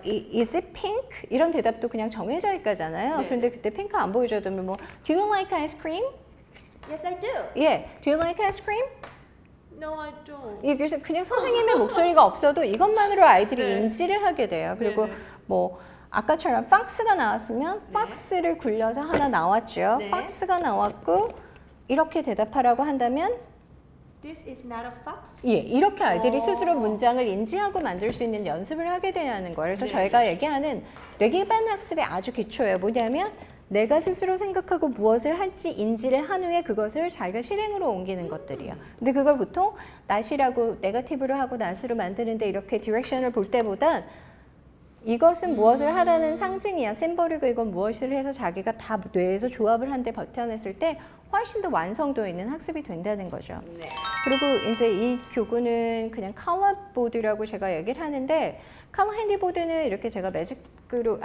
[SPEAKER 1] Is it pink? 이런 대답도 그냥 정해져 있잖아요.
[SPEAKER 2] 네네.
[SPEAKER 1] 그런데 그때 핑크 안 보여줘도 뭐 Do you like ice cream?
[SPEAKER 2] Yes, I do.
[SPEAKER 1] 예, Do you like ice cream?
[SPEAKER 2] No, I don't.
[SPEAKER 1] 예, 그래서 그냥 선생님의 목소리가 없어도 이것만으로 아이들이
[SPEAKER 2] 네.
[SPEAKER 1] 인지를 하게 돼요. 그리고
[SPEAKER 2] 네네.
[SPEAKER 1] 뭐 아까처럼 fox가 나왔으면 fox를 굴려서 하나 나왔죠.
[SPEAKER 2] 네.
[SPEAKER 1] fox가 나왔고 이렇게 대답하라고 한다면
[SPEAKER 2] This is not a fox.
[SPEAKER 1] 예, 이렇게 아이들이
[SPEAKER 2] 오.
[SPEAKER 1] 스스로 문장을 인지하고 만들 수 있는 연습을 하게 되는 거예요. 그래서
[SPEAKER 2] 네.
[SPEAKER 1] 저희가 얘기하는 뇌기반 학습의 아주 기초예요. 뭐냐면 내가 스스로 생각하고 무엇을 할지 인지를 한 후에 그것을 자기가 실행으로 옮기는 것들이에요. 근데 그걸 보통 낫이라고 네거티브로 하고 낫으로 만드는데 이렇게 디렉션을 볼 때보단 이것은 무엇을 하라는 상징이야. 심볼이고 이건 무엇을 해서 자기가 다 뇌에서 조합을 한데 버텨냈을 때 훨씬 더 완성도 있는 학습이 된다는 거죠.
[SPEAKER 2] 네.
[SPEAKER 1] 그리고 이제 이 교구는 그냥 컬러 보드라고 제가 얘기를 하는데 컬러 핸디보드는 이렇게 제가 매직으로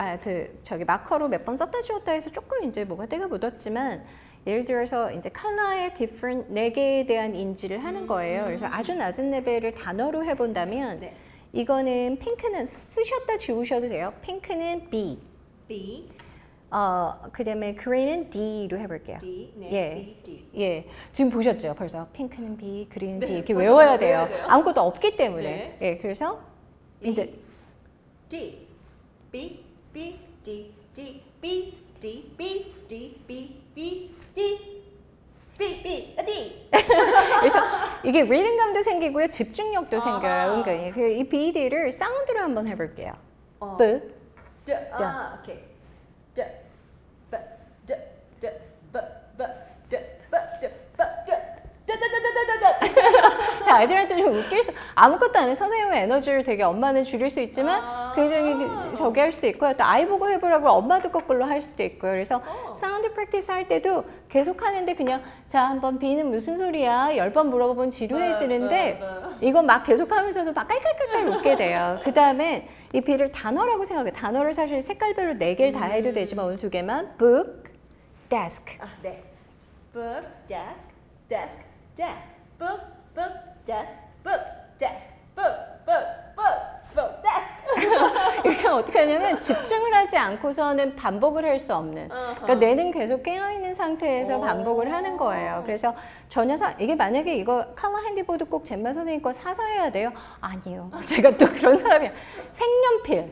[SPEAKER 1] 마커로 몇 번 썼다 지웠다 해서 조금 이제 뭐가 때가 묻었지만 예를 들어서 이제 컬러의 different 4개에 대한 인지를 하는 거예요. 그래서 아주 낮은 레벨을 단어로 해본다면
[SPEAKER 2] 네.
[SPEAKER 1] 이거는 핑크는 쓰셨다 지우셔도 돼요. 핑크는 B,
[SPEAKER 2] B,
[SPEAKER 1] 그다음에 green은 D로 해볼게요.
[SPEAKER 2] D, 네.
[SPEAKER 1] 예.
[SPEAKER 2] B, D.
[SPEAKER 1] 예, 지금 보셨죠? 벌써 핑크는 B, 그린은 D
[SPEAKER 2] 네,
[SPEAKER 1] 이렇게
[SPEAKER 2] 벌써
[SPEAKER 1] 외워야
[SPEAKER 2] 외워야
[SPEAKER 1] 돼요.
[SPEAKER 2] 돼요.
[SPEAKER 1] 아무것도 없기 때문에.
[SPEAKER 2] 네.
[SPEAKER 1] 예, 그래서 이제
[SPEAKER 2] D, B, B, D, D, B, D, B, D, B, B, D, B, B, D.
[SPEAKER 1] 그래서 이게 리듬감도 생기고요, 집중력도
[SPEAKER 2] 아하.
[SPEAKER 1] 생겨요, 은근히. 그리고 이 BD를 사운드로 한번 해볼게요. B,
[SPEAKER 2] D, 오케이. D, B, D, D, B, B, D, B, D, B, D,
[SPEAKER 1] 아이들한테 좀 웃길 수, 아무것도 안 해. 선생님의 에너지를 되게 엄마는 줄일 수 있지만 굉장히 저기 할 수도 있고요. 또 아이 보고 해보라고 엄마도 거꾸로 할 수도 있고요. 그래서 사운드 프랙티스 할 때도 계속 하는데 그냥 자 한번 B는 무슨 소리야? 10번 물어보면 지루해지는데 이건 막 계속 하면서도 막 깔깔깔깔 웃게 돼요. 그 다음에 이 B를 단어라고 생각해요. 단어를 사실 색깔별로 4개를 다 해도 되지만 오늘 2개만 book, desk.
[SPEAKER 2] 네. Book, desk, desk, desk. Book, book, desk, book, desk, book, book, book, book, desk.
[SPEAKER 1] 이렇게 하면 어떻게 하냐면 집중을 하지 않고서는 반복을 할 수 없는, 그러니까 뇌는 계속 깨어있는 상태에서 반복을 하는 거예요. 그래서 전혀 이게 만약에 이거 컬러 핸디보드 꼭 젠마 선생님 거 사서 해야 돼요? 아니요. 제가 또 그런 사람이야. 색연필,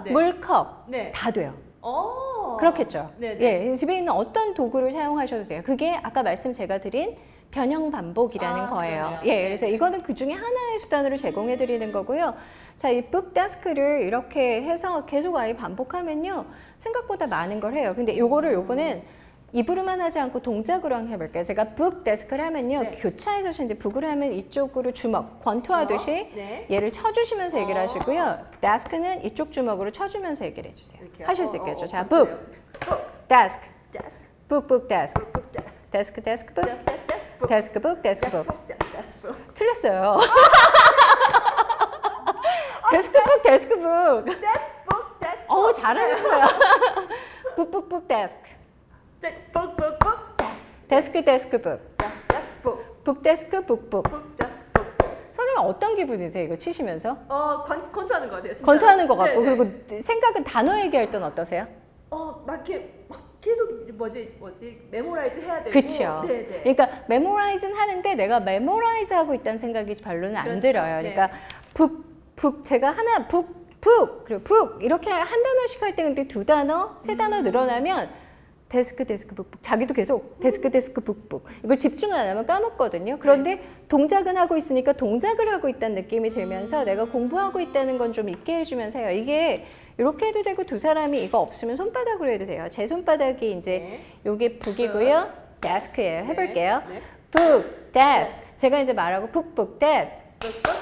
[SPEAKER 2] 네.
[SPEAKER 1] 물컵
[SPEAKER 2] 네.
[SPEAKER 1] 다 돼요.
[SPEAKER 2] 오.
[SPEAKER 1] 그렇겠죠.
[SPEAKER 2] 네네.
[SPEAKER 1] 예, 집에 있는 어떤 도구를 사용하셔도 돼요. 그게 아까 제가 드린 변형 반복이라는 거예요.
[SPEAKER 2] 그러네요.
[SPEAKER 1] 예,
[SPEAKER 2] 네.
[SPEAKER 1] 그래서 이거는 그 중에 하나의 수단으로 제공해 드리는 거고요. 자, 이 북 데스크를 이렇게 해서 계속 아이 반복하면요. 생각보다 많은 걸 해요. 근데 요거는 입으로만 하지 않고 동작으로 한번 해볼게요. 제가 북 데스크를 하면요.
[SPEAKER 2] 네.
[SPEAKER 1] 교차해서 치는데 북을 하면 이쪽으로 주먹, 권투하듯이
[SPEAKER 2] 네.
[SPEAKER 1] 얘를 쳐주시면서 얘기를 하시고요. 데스크는 이쪽 주먹으로 쳐주면서 얘기를 해주세요.
[SPEAKER 2] 이렇게요?
[SPEAKER 1] 하실 수 있겠죠. 자,
[SPEAKER 2] 그래요.
[SPEAKER 1] 북, 데스크,
[SPEAKER 2] desk,
[SPEAKER 1] 북, 데스크,
[SPEAKER 2] book, desk,
[SPEAKER 1] 데스크, 북,
[SPEAKER 2] desk, desk, desk, book,
[SPEAKER 1] 데스크, 북, 데스크, 북.
[SPEAKER 2] book, desk, desk, book.
[SPEAKER 1] 틀렸어요. 데스크북, 데스크북.
[SPEAKER 2] Desk, book, desk,
[SPEAKER 1] 어우,
[SPEAKER 2] book.
[SPEAKER 1] 잘하셨어요. 북북북 데스크.
[SPEAKER 2] book, book, book, desk,
[SPEAKER 1] 데스크, 데스크북.
[SPEAKER 2] desk, desk, book,
[SPEAKER 1] 북데스크, 북북.
[SPEAKER 2] book, desk, book.
[SPEAKER 1] 선생님 어떤 기분이세요? 이거 치시면서?
[SPEAKER 2] 권투하는 것 같아요. 진짜로.
[SPEAKER 1] 권투하는 것 같고,
[SPEAKER 2] 네네.
[SPEAKER 1] 그리고 생각은 단어 얘기할 때는 어떠세요?
[SPEAKER 2] 막 이렇게 막 계속 뭐지 메모라이즈 해야 되고.
[SPEAKER 1] 그렇죠.
[SPEAKER 2] 네네.
[SPEAKER 1] 그러니까 메모라이즈는 하는데 내가 메모라이즈 하고 있다는 생각이 별로는 안
[SPEAKER 2] 그렇죠.
[SPEAKER 1] 들어요. 그러니까 북 제가 하나 북 그리고 북 이렇게 한 단어씩 할 때 근데 2단어, 3단어 늘어나면 데스크 북 자기도 계속 데스크 북 이걸 집중을 안 하면 까먹거든요. 그런데 동작은 하고 있으니까 동작을 하고 있다는 느낌이 들면서 내가 공부하고 있다는 건 좀 있게 해주면서 해요. 이게 이렇게 해도 되고 두 사람이 이거 없으면 손바닥으로 해도 돼요. 제 손바닥이 이제 요게 북이고요. 데스크예요. 해볼게요.
[SPEAKER 2] 네.
[SPEAKER 1] 북, 데스크. 제가 이제 말하고 북, 데스크.
[SPEAKER 2] book, book,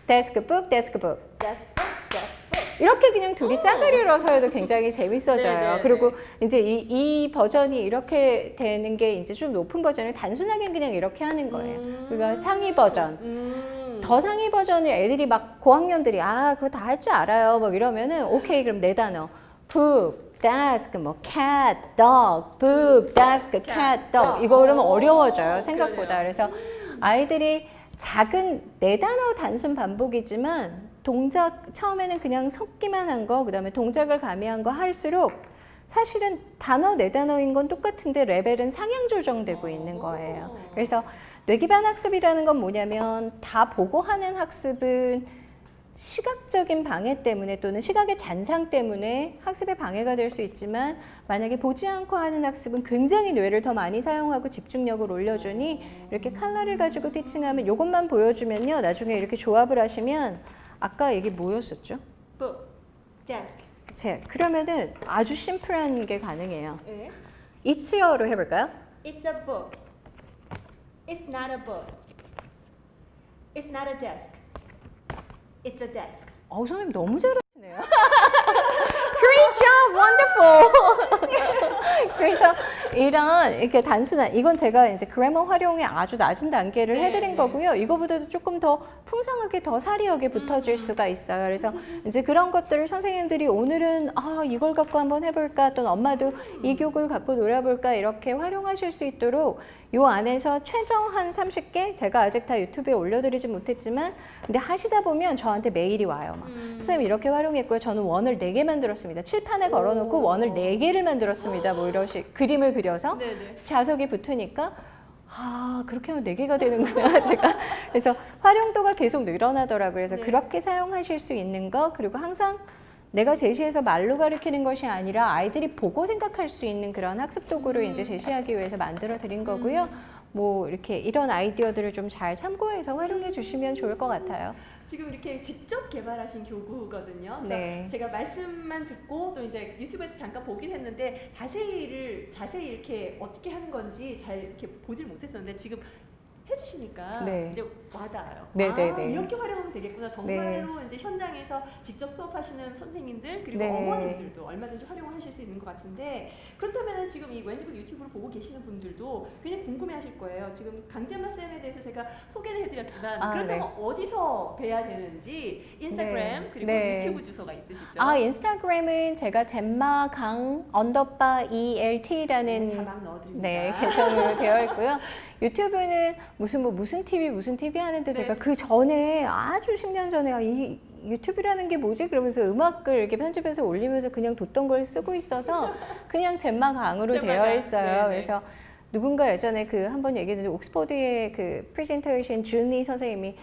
[SPEAKER 1] 데스크 북, 데스크 북.
[SPEAKER 2] desk, book, desk, book.
[SPEAKER 1] 이렇게 그냥 둘이 짝을이뤄서 해도 굉장히 재밌어져요.
[SPEAKER 2] 네네네.
[SPEAKER 1] 그리고 이제 이 버전이 이렇게 되는 게 이제 좀 높은 버전을 단순하게 그냥 이렇게 하는 거예요. 그러니까 상위 버전. 더 상위 버전을 애들이 막 고학년들이 그거 다 할 줄 알아요. 막 이러면은 오케이 그럼 네 단어. book, desk, 뭐 cat, dog, book, desk, cat, dog. 이거 그러면 어려워져요 생각보다. 그래서 아이들이 작은 네 단어 단순 반복이지만 동작 처음에는 그냥 섞기만 한 거, 그다음에 동작을 가미한 거 할수록 사실은 단어 네 단어인 건 똑같은데 레벨은 상향 조정되고 있는 거예요. 그래서 뇌기반 학습이라는 건 뭐냐면 다 보고 하는 학습은 시각적인 방해 때문에 또는 시각의 잔상 때문에 학습에 방해가 될 수 있지만 만약에 보지 않고 하는 학습은 굉장히 뇌를 더 많이 사용하고 집중력을 올려주니 이렇게 컬러를 가지고 티칭하면 이것만 보여주면요. 나중에 이렇게 조합을 하시면 아까 이게 뭐였었죠?
[SPEAKER 2] book, desk.
[SPEAKER 1] 그러면은 아주 심플한 게 가능해요.
[SPEAKER 2] 네.
[SPEAKER 1] It's your로 해볼까요?
[SPEAKER 2] It's a book. It's not a book. It's not a desk. It's a desk.
[SPEAKER 1] 선생님 너무 잘하시네요. Great job, wonderful. 그래서 이런 이렇게 단순한 이건 제가 이제 그래머 활용에 아주 낮은 단계를 해드린 거고요. 이거보다도 조금 더 풍성하게 더 사리하게 붙어질 수가 있어요. 그래서 이제 그런 것들을 선생님들이 오늘은 이걸 갖고 한번 해볼까 또는 엄마도 이 교구를 갖고 놀아볼까 이렇게 활용하실 수 있도록 요 안에서 최종 한 30개 제가 아직 다 유튜브에 올려드리지 못했지만 근데 하시다 보면 저한테 메일이 와요. 막. 선생님 이렇게 활용했고요. 저는 원을 4개 만들었습니다. 칠판에 걸어놓고 원을 4개를 만들었습니다. 뭐 이런 그림을 그려서
[SPEAKER 2] 네네.
[SPEAKER 1] 자석이 붙으니까 그렇게 하면 4개가 되는구나 제가. 그래서 활용도가 계속 늘어나더라고요. 그래서
[SPEAKER 2] 네.
[SPEAKER 1] 그렇게 사용하실 수 있는 거 그리고 항상 내가 제시해서 말로 가르치는 것이 아니라 아이들이 보고 생각할 수 있는 그런 학습 도구를 이제 제시하기 위해서 만들어 드린 거고요. 뭐 이렇게 이런 아이디어들을 좀 잘 참고해서 활용해 주시면 좋을 것 같아요.
[SPEAKER 2] 지금 이렇게 직접 개발하신 교구거든요. 그래서
[SPEAKER 1] 네.
[SPEAKER 2] 제가 말씀만 듣고 또 이제 유튜브에서 잠깐 보긴 했는데 자세히 이렇게 어떻게 하는 건지 잘 이렇게 보질 못했었는데 지금 해주시니까
[SPEAKER 1] 네.
[SPEAKER 2] 이제 와닿아요.
[SPEAKER 1] 네네네.
[SPEAKER 2] 이렇게 활용하면 되겠구나. 정말로 이제 현장에서 직접 수업하시는 선생님들 그리고
[SPEAKER 1] 네.
[SPEAKER 2] 어머님들도 얼마든지 활용을 하실 수 있는 것 같은데 그렇다면 지금 이 웬디북 유튜브를 보고 계시는 분들도 굉장히 궁금해하실 거예요. 지금 강재만 쌤에 대해서 제가 소개를 해드렸지만 그렇다면
[SPEAKER 1] 네.
[SPEAKER 2] 어디서 뵈야 되는지 인스타그램
[SPEAKER 1] 네.
[SPEAKER 2] 그리고
[SPEAKER 1] 네.
[SPEAKER 2] 유튜브 주소가 있으시죠?
[SPEAKER 1] 인스타그램은 제가 젬마강 _ELT라는
[SPEAKER 2] 자막 넣어드립니다.
[SPEAKER 1] 네, 계정으로 되어 있고요. 유튜브는 무슨 TV 하는데 제가
[SPEAKER 2] 네.
[SPEAKER 1] 그 전에 아주 10년 전에 이 유튜브라는 게 뭐지? 그러면서 음악을 이렇게 편집해서 올리면서 그냥 뒀던 걸 쓰고 있어서 그냥 젬마강으로 되어 있어요.
[SPEAKER 2] 네네.
[SPEAKER 1] 그래서 누군가 예전에 그 한번 얘기했는데 옥스퍼드의 그 프레젠테이션 준리 선생님이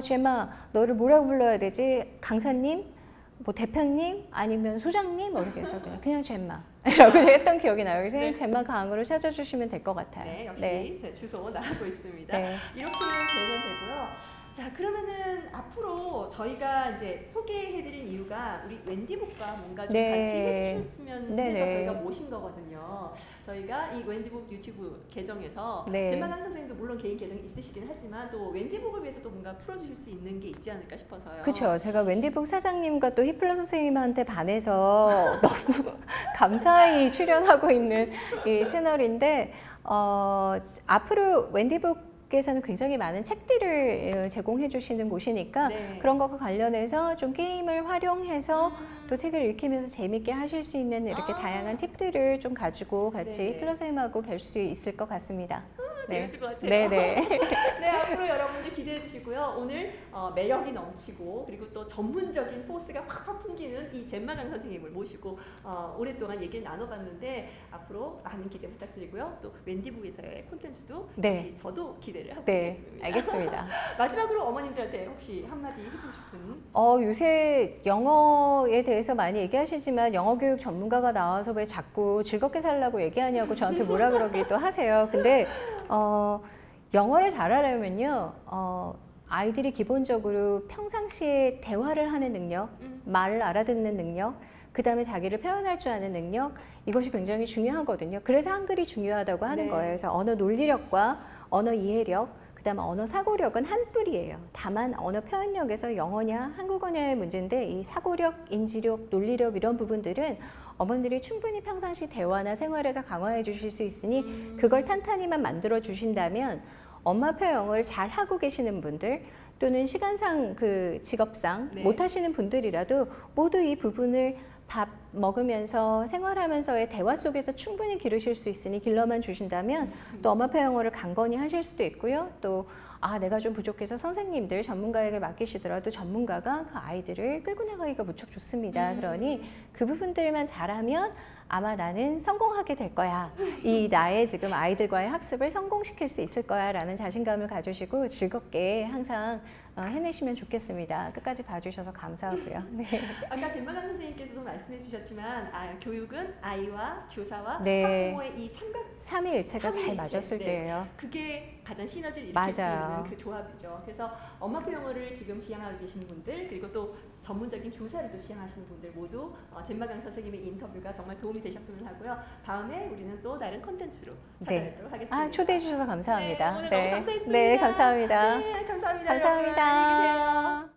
[SPEAKER 1] 젬마 너를 뭐라고 불러야 되지? 강사님? 뭐 대표님? 아니면 소장님? 이렇게 해서 그냥 젬마 라고 제가 했던 기억이 나요. 그래서
[SPEAKER 2] 네.
[SPEAKER 1] 젬마 강으로 찾아주시면 될 것 같아요.
[SPEAKER 2] 네, 역시 제 주소 나가고 있습니다.
[SPEAKER 1] 네.
[SPEAKER 2] 이렇게 되면 되고요. 자, 그러면은 앞으로 저희가 이제 소개해드린 이유가 우리 웬디북과 뭔가 좀
[SPEAKER 1] 네.
[SPEAKER 2] 같이 해주셨으면
[SPEAKER 1] 네네.
[SPEAKER 2] 해서 저희가 모신 거거든요. 저희가 이 웬디북 유튜브 계정에서
[SPEAKER 1] 네.
[SPEAKER 2] 젠마강 선생님도 물론 개인 계정이 있으시긴 하지만 또 웬디북을 위해서 또 뭔가 풀어주실 수 있는 게 있지 않을까 싶어서요.
[SPEAKER 1] 그렇죠. 제가 웬디북 사장님과 또 히플러 선생님한테 반해서 너무 감사히 출연하고 있는 이 채널인데 앞으로 웬디북에서는 굉장히 많은 책들을 제공해 주시는 곳이니까
[SPEAKER 2] 네.
[SPEAKER 1] 그런 것과 관련해서 좀 게임을 활용해서 또 책을 읽히면서 재밌게 하실 수 있는 이렇게 다양한 팁들을 좀 가지고 같이
[SPEAKER 2] 네네.
[SPEAKER 1] 히플러 선생님하고 뵐 수 있을 것 같습니다.
[SPEAKER 2] 재밌을 것 같아요.
[SPEAKER 1] 네네.
[SPEAKER 2] 네, 앞으로 여러분들 기대해 주시고요. 오늘 매력이 넘치고 그리고 또 전문적인 포스가 확 풍기는 이 젠마강 선생님을 모시고 오랫동안 얘기를 나눠봤는데 앞으로 많은 기대 부탁드리고요. 또 웬디북에서의 콘텐츠도
[SPEAKER 1] 네.
[SPEAKER 2] 역시 저도 기대를 하고
[SPEAKER 1] 네,
[SPEAKER 2] 있습니다.
[SPEAKER 1] 알겠습니다.
[SPEAKER 2] 마지막으로 어머님들한테 혹시 한마디 해주고 싶은
[SPEAKER 1] 요새 영어에 대해서 많이 얘기하시지만 영어 교육 전문가가 나와서 왜 자꾸 즐겁게 살라고 얘기하냐고 저한테 뭐라 그러기도 하세요. 근데 영어를 잘하려면요, 아이들이 기본적으로 평상시에 대화를 하는 능력, 말을 알아듣는 능력, 그 다음에 자기를 표현할 줄 아는 능력, 이것이 굉장히 중요하거든요. 그래서 한글이 중요하다고 하는
[SPEAKER 2] 네.
[SPEAKER 1] 거예요. 그래서 언어 논리력과 언어 이해력, 그다음 언어 사고력은 한 뿔이에요. 다만 언어 표현력에서 영어냐 한국어냐의 문제인데 이 사고력, 인지력, 논리력 이런 부분들은 어머니들이 충분히 평상시 대화나 생활에서 강화해 주실 수 있으니 그걸 탄탄히만 만들어 주신다면 엄마표 영어를 잘 하고 계시는 분들 또는 시간상 그 직업상
[SPEAKER 2] 네.
[SPEAKER 1] 못 하시는 분들이라도 모두 이 부분을 밥 먹으면서 생활하면서의 대화 속에서 충분히 기르실 수 있으니 길러만 주신다면 또 엄마표 영어를 강건히 하실 수도 있고요. 또 내가 좀 부족해서 선생님들 전문가에게 맡기시더라도 전문가가 그 아이들을 끌고 나가기가 무척 좋습니다. 그러니 그 부분들만 잘하면 아마 나는 성공하게 될 거야. 이 나의 지금 아이들과의 학습을 성공시킬 수 있을 거야 라는 자신감을 가지시고 즐겁게 항상 해내시면 좋겠습니다. 끝까지 봐주셔서 감사하고요. 네.
[SPEAKER 2] 아까 젠마강 선생님께서도 말씀해 주셨지만 교육은 아이와 교사와
[SPEAKER 1] 네.
[SPEAKER 2] 학부모의 이
[SPEAKER 1] 삼위일체가 잘
[SPEAKER 2] 삼위일체.
[SPEAKER 1] 맞았을
[SPEAKER 2] 네.
[SPEAKER 1] 때예요.
[SPEAKER 2] 그게 가장 시너지를 일으킬 수
[SPEAKER 1] 맞아요.
[SPEAKER 2] 있는 그 조합이죠. 그래서 엄마표 영어를 지금 시행하고 계시는 분들 그리고 또 전문적인 교사를 또 시행하시는 분들 모두 젠마강 선생님의 인터뷰가 정말 도움이 되셨으면 하고요. 다음에 우리는 또 다른 컨텐츠로 찾아뵙도록 하겠습니다.
[SPEAKER 1] 초대해 주셔서 감사합니다.
[SPEAKER 2] 네, 오늘 너무 감사했습니다.
[SPEAKER 1] 네, 감사합니다.
[SPEAKER 2] 네, 감사합니다.
[SPEAKER 1] 감사합니다.
[SPEAKER 2] 여러분. 안녕히 계세요.